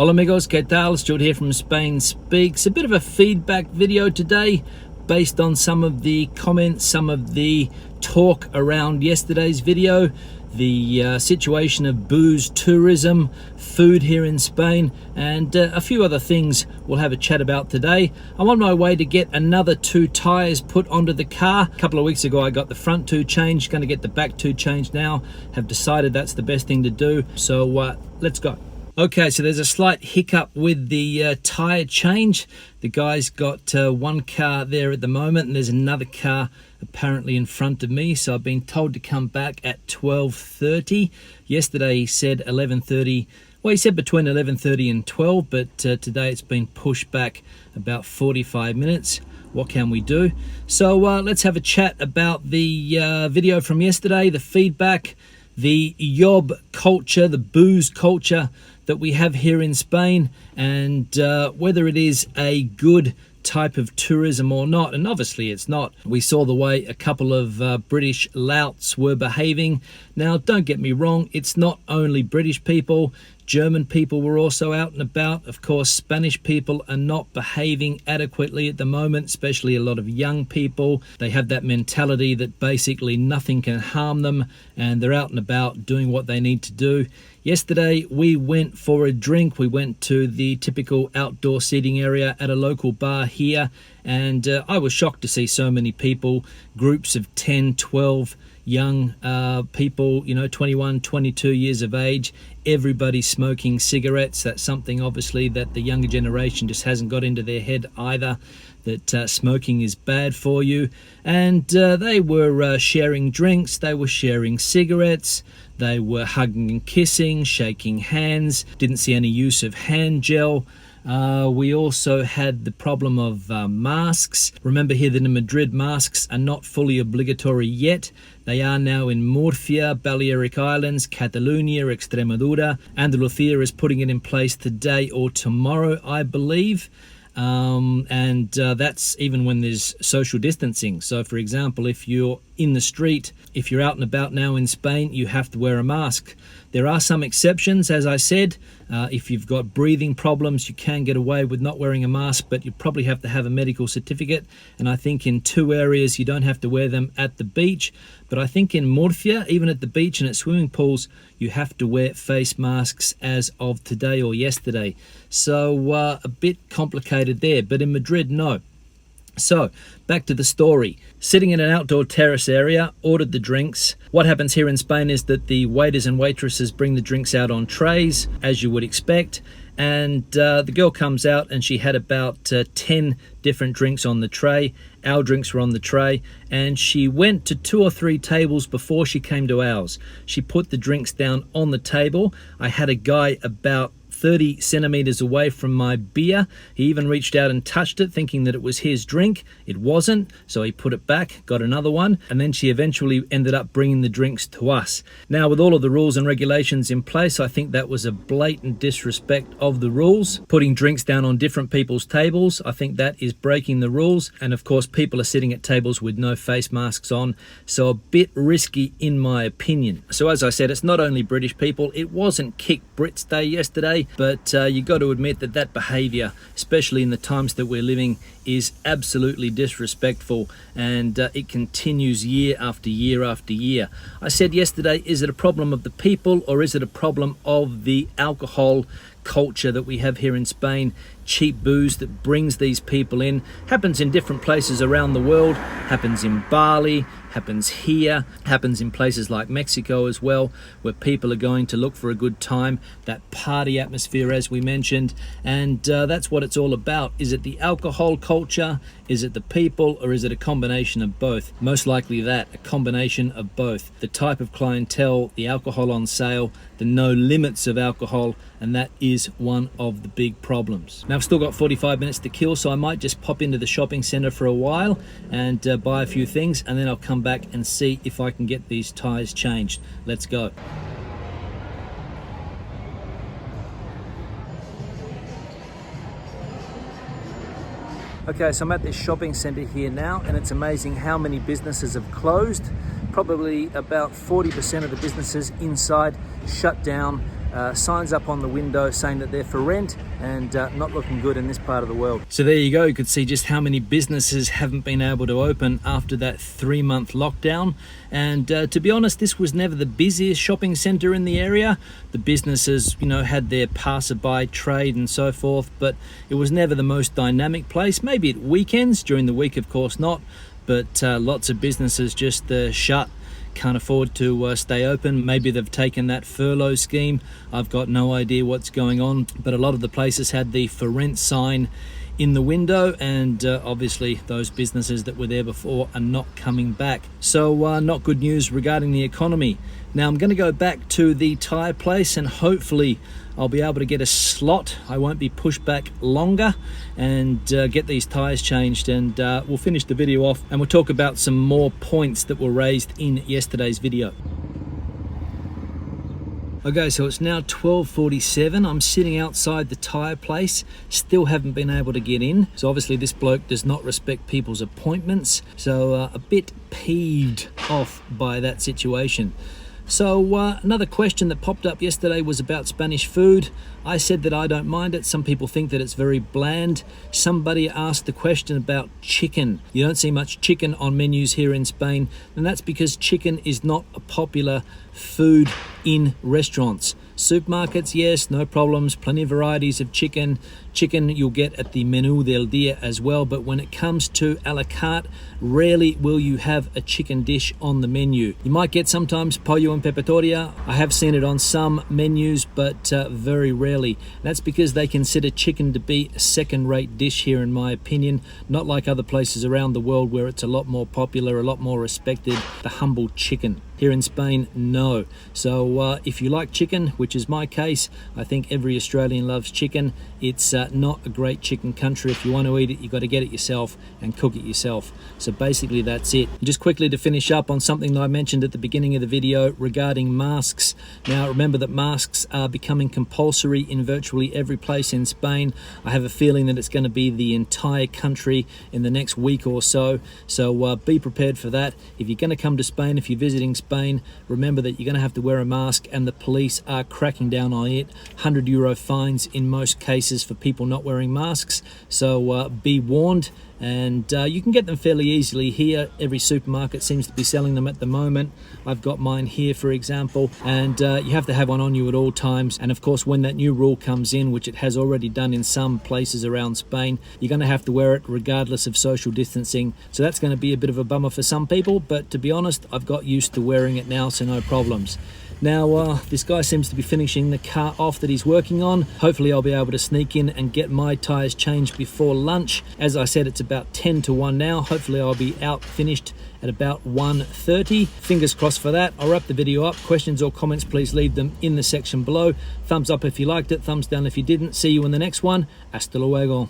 Hola amigos, ¿qué tal? Stuart here from Spain Speaks. A bit of a feedback video today based on some of the comments, some of the talk around yesterday's video, the situation of booze tourism, food here in Spain, and a few other things we'll have a chat about today. I'm on my way to get another 2 tires put onto the car. A couple of weeks ago I got the front 2 changed, going to get the back 2 changed now. Have decided that's the best thing to do, so let's go. Okay, so there's a slight hiccup with the tyre change. The guy's got one car there at the moment, and there's another car apparently in front of me. So I've been told to come back at 12:30. Yesterday he said 11:30. Well, he said between 11:30 and 12, but today it's been pushed back about 45 minutes. What can we do? So let's have a chat about the video from yesterday, the feedback, the yob culture, the booze culture that we have here in Spain, and whether it is a good type of tourism or not. And obviously it's not. We saw the way a couple of British louts were behaving. Now, don't get me wrong, it's not only British people. German people were also out and about. Of course, Spanish people are not behaving adequately at the moment, especially a lot of young people. They have that mentality that basically nothing can harm them, and they're out and about doing what they need to do. Yesterday, we went for a drink. We went to the typical outdoor seating area at a local bar here, and I was shocked to see so many people, groups of 10, 12 young people, 21, 22 years of age, everybody smoking cigarettes. That's something obviously that the younger generation just hasn't got into their head either, that smoking is bad for you. And they were sharing drinks, they were sharing cigarettes, they were hugging and kissing, shaking hands, didn't see any use of hand gel. We also had the problem of masks. Remember here that in Madrid, masks are not fully obligatory yet. They are now in Murcia, Balearic Islands, Catalonia, Extremadura. Andalusia is putting it in place today or tomorrow, I believe. And that's even when there's social distancing. So for example, if you're in the street, if you're out and about now in Spain, you have to wear a mask. There are some exceptions, as I said. If you've got breathing problems, you can get away with not wearing a mask, but you probably have to have a medical certificate. And I think in 2 areas you don't have to wear them at the beach. But I think in Murcia, even at the beach and at swimming pools, you have to wear face masks as of today or yesterday. So a bit complicated there, but in Madrid, no. So, back to the story. Sitting in an outdoor terrace area, ordered the drinks. What happens here in Spain is that the waiters and waitresses bring the drinks out on trays, as you would expect. And the girl comes out and she had about 10 different drinks on the tray. Our drinks were on the tray. And she went to 2 or 3 tables before she came to ours. She put the drinks down on the table. I had a guy about 30 centimeters away from my beer. He even reached out and touched it, thinking that it was his drink. It wasn't, so he put it back, got another one, and then she eventually ended up bringing the drinks to us. Now, with all of the rules and regulations in place, I think that was a blatant disrespect of the rules. Putting drinks down on different people's tables, I think that is breaking the rules. And of course, people are sitting at tables with no face masks on, so a bit risky in my opinion. So as I said, it's not only British people. It wasn't Kick Brits Day yesterday, but you got to admit that that behaviour, especially in the times that we're living, is absolutely disrespectful, and it continues year after year after year. I said yesterday, is it a problem of the people or is it a problem of the alcohol culture that we have here in Spain? Cheap booze that brings these people in. Happens in different places around the world. Happens in Bali, happens here, happens in places like Mexico as well, where people are going to look for a good time, that party atmosphere as we mentioned, and that's what it's all about. Is it the alcohol culture? Is it the people? Or is it a combination of both? Most likely that, a combination of both. The type of clientele, the alcohol on sale, the no limits of alcohol, and that is one of the big problems. Now I've still got 45 minutes to kill, so I might just pop into the shopping centre for a while and buy a few things, and then I'll come back and see if I can get these tyres changed. Let's go. Okay, so I'm at this shopping centre here now, and it's amazing how many businesses have closed. Probably about 40% of the businesses inside shut down signs up on the window saying that they're for rent, and not looking good in this part of the world. So there you go, you could see just how many businesses haven't been able to open after that 3-month lockdown. And to be honest, this was never the busiest shopping centre in the area. The businesses, you know, had their passerby trade and so forth, but it was never the most dynamic place. Maybe at weekends, during the week of course not, but lots of businesses just shut, can't afford to stay open. Maybe they've taken that furlough scheme. I've got no idea what's going on, but a lot of the places had the for rent sign in the window, and obviously those businesses that were there before are not coming back. So not good news regarding the economy. Now I'm going to go back to the tyre place, and hopefully I'll be able to get a slot. I won't be pushed back longer, and get these tyres changed, and we'll finish the video off and we'll talk about some more points that were raised in yesterday's video. Okay, so it's now 12:47. I'm sitting outside the tyre place, still haven't been able to get in. So obviously this bloke does not respect people's appointments. So a bit peeved off by that situation. So another question that popped up yesterday was about Spanish food. I said that I don't mind it. Some people think that it's very bland. Somebody asked the question about chicken. You don't see much chicken on menus here in Spain, and that's because chicken is not a popular food in restaurants. Supermarkets, yes, no problems, plenty of varieties of chicken. Chicken you'll get at the Menú del Día as well, but when it comes to a la carte, rarely will you have a chicken dish on the menu. You might get sometimes pollo en pepitoria. I have seen it on some menus, but very rarely. That's because they consider chicken to be a second-rate dish here, in my opinion, not like other places around the world where it's a lot more popular, a lot more respected, the humble chicken. Here in Spain, no. So if you like chicken, which is my case, I think every Australian loves chicken. It's not a great chicken country. If you want to eat it, you've got to get it yourself and cook it yourself. So basically that's it. Just quickly to finish up on something that I mentioned at the beginning of the video regarding masks. Now remember that masks are becoming compulsory in virtually every place in Spain. I have a feeling that it's going to be the entire country in the next week or so. So be prepared for that. If you're going to come to Spain, if you're visiting Spain, remember that you're going to have to wear a mask, and the police are cracking down on it. €100 fines in most cases for people not wearing masks. So be warned, and you can get them fairly easily here. Every supermarket seems to be selling them at the moment. I've got mine here, for example, and you have to have one on you at all times. And of course, when that new rule comes in, which it has already done in some places around Spain, you're going to have to wear it regardless of social distancing. So that's going to be a bit of a bummer for some people, but to be honest, I've got used to wearing it now, so no problems. Now this guy seems to be finishing the car off that he's working on. Hopefully I'll be able to sneak in and get my tyres changed before lunch. As I said, it's about 10 to 1 now. Hopefully I'll be out finished at about 1:30. Fingers crossed for that. I'll wrap the video up. Questions or comments, please leave them in the section below. Thumbs up if you liked it, thumbs down if you didn't. See you in the next one. Hasta luego.